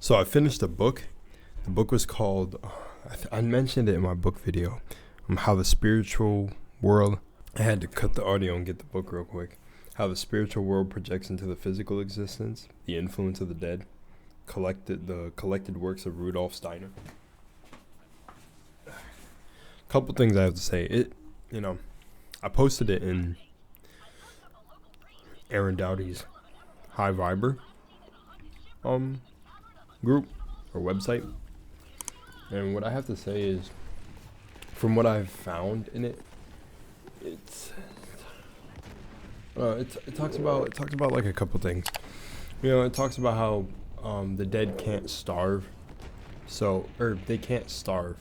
So I finished a book. The book was called, I mentioned it in my book video, How the Spiritual World, I had to cut the audio and get the book real quick. How the Spiritual World Projects into the Physical Existence, The Influence of the Dead, the collected works of Rudolf Steiner. Couple things I have to say. I posted it in Aaron Dowdy's High Viber group or website, and what I have to say is, from what I've found in it, it talks about like a couple things. It talks about how the dead can't starve, or they can't starve,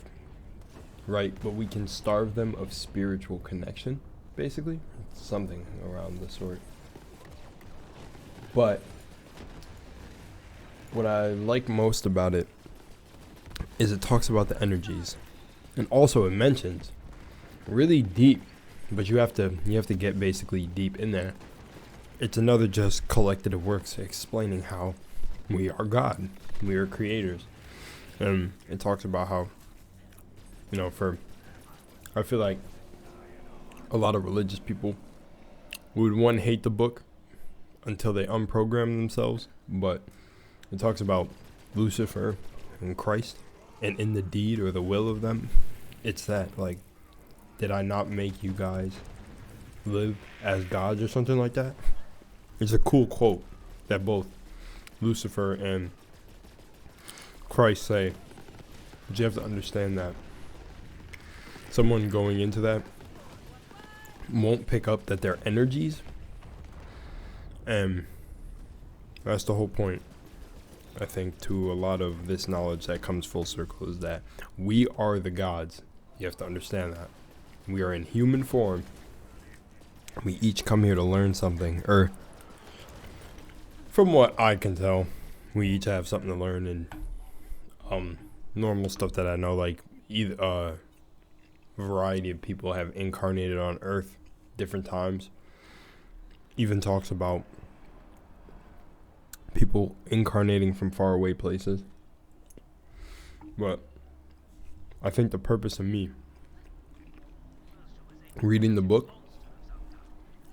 right? But we can starve them of spiritual connection, basically, something around the sort. But what I like most about it is it talks about the energies, and also it mentions really deep, but you have to get basically deep in there. It's another just collected of works explaining how we are God, we are creators, and it talks about how, I feel like a lot of religious people would hate the book until they unprogram themselves, but it talks about Lucifer and Christ, and in the deed or the will of them, it's that, like, did I not make you guys live as gods or something like that? It's a cool quote that both Lucifer and Christ say, but you have to understand that someone going into that won't pick up that they're energies, and that's the whole point, I think, to a lot of this knowledge that comes full circle, is that we are the gods. You have to understand that. We are in human form. We each come here to learn something, or from what I can tell, we each have something to learn. And normal stuff that I know, like a variety of people have incarnated on Earth different times. Even talks about people incarnating from faraway places. But I think the purpose of me reading the book,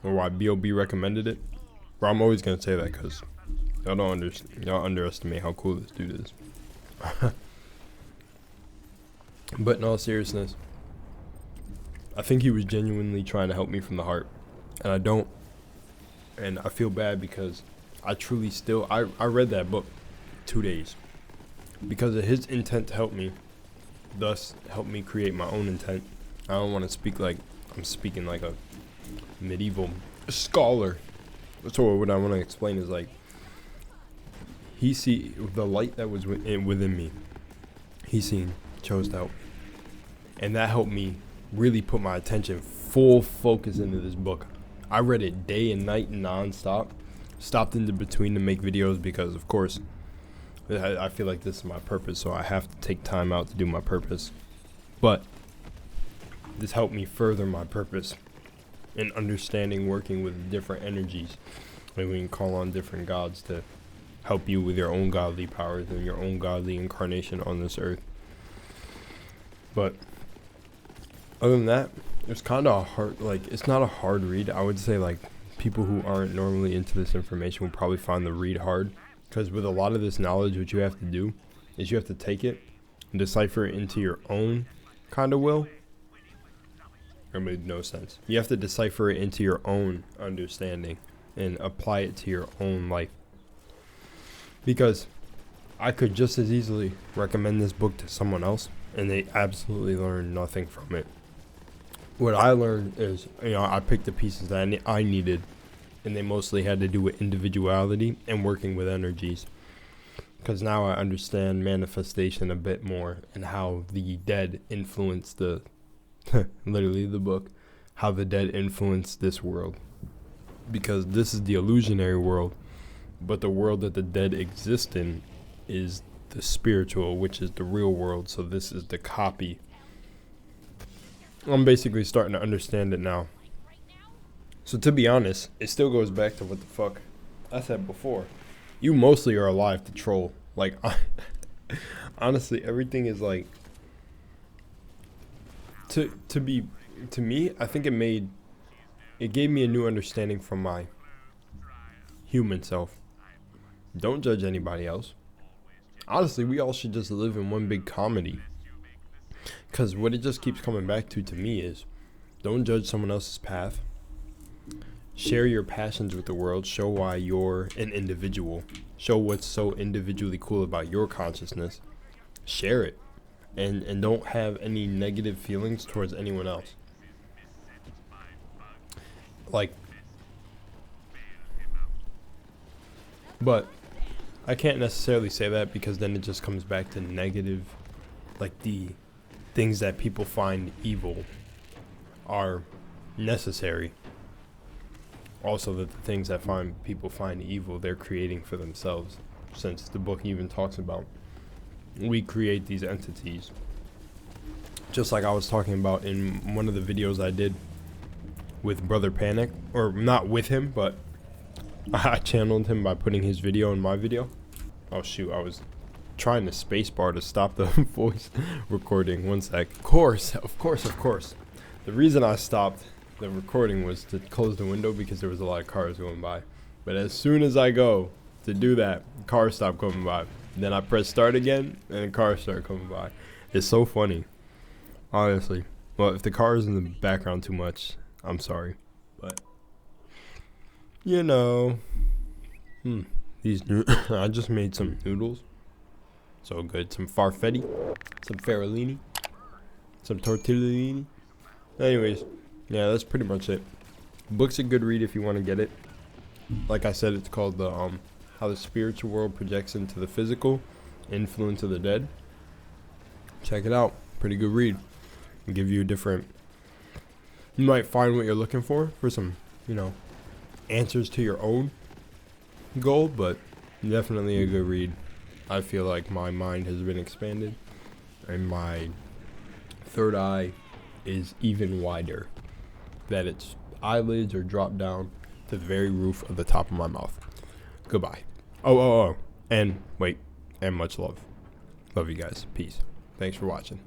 or why B.O.B. recommended it, well, I'm always going to say that because y'all underestimate how cool this dude is. But in all seriousness, I think he was genuinely trying to help me from the heart. And I feel bad because I truly I read that book 2 days because of his intent to help me, thus help me create my own intent. I don't want to speak like I'm speaking like a medieval scholar. So what I want to explain is, like, he see the light that was within me. He chose to help, and that helped me really put my attention, full focus into this book. I read it day and night, nonstop. Stopped in between to make videos because, of course, I feel like this is my purpose, so I have to take time out to do my purpose. But this helped me further my purpose in understanding working with different energies. Like, we can call on different gods to help you with your own godly powers and your own godly incarnation on this earth. But other than that, it's kind of it's not a hard read. I would say, like, people who aren't normally into this information will probably find the read hard, because with a lot of this knowledge, what you have to do is you have to take it and decipher it into your own kind of will. It made no sense. You have to decipher it into your own understanding and apply it to your own life, because I could just as easily recommend this book to someone else and they absolutely learn nothing from it. What I learned is, I picked the pieces that I needed, and they mostly had to do with individuality and working with energies. Because now I understand manifestation a bit more, and how the dead influence literally the book, how the dead influence this world. Because this is the illusionary world, but the world that the dead exist in is the spiritual, which is the real world. So this is the copy. I'm basically starting to understand it now. So to be honest, it still goes back to what the fuck I said before. You mostly are alive to troll. Like, honestly, everything is like, to me, I think it gave me a new understanding from my human self. Don't judge anybody else. Honestly, we all should just live in one big comedy. Because what it just keeps coming back to me is, don't judge someone else's path. Share your passions with the world. Show why you're an individual. Show what's so individually cool about your consciousness. Share it. And don't have any negative feelings towards anyone else. Like, but I can't necessarily say that, because then it just comes back to negative, like the things that people find evil are necessary. Also, that the things that people find evil, they're creating for themselves, since the book even talks about we create these entities. Just like I was talking about in one of the videos I did with Brother Panic, or not with him, but I channeled him by putting his video in my video. Oh shoot, I was trying to spacebar to stop the voice recording. One sec. Of course. The reason I stopped the recording was to close the window, because there was a lot of cars going by. But as soon as I go to do that, cars stop coming by. Then I press start again, and the cars start coming by. It's so funny, honestly. Well, if the car is in the background too much, I'm sorry. But, you know, these I just made some noodles. So good. Some farfetti, some farellini, some tortellini. Anyways, yeah, that's pretty much it. Book's a good read if you want to get it. Like I said, it's called the How the Spiritual World Projects into the Physical, Influence of the Dead. Check it out. Pretty good read. It'll give you a different. You might find what you're looking for some, answers to your own goal, but definitely a good read. I feel like my mind has been expanded, and my third eye is even wider. That its eyelids are dropped down to the very roof of the top of my mouth. Goodbye. Oh. And wait. And much love. Love you guys. Peace. Thanks for watching.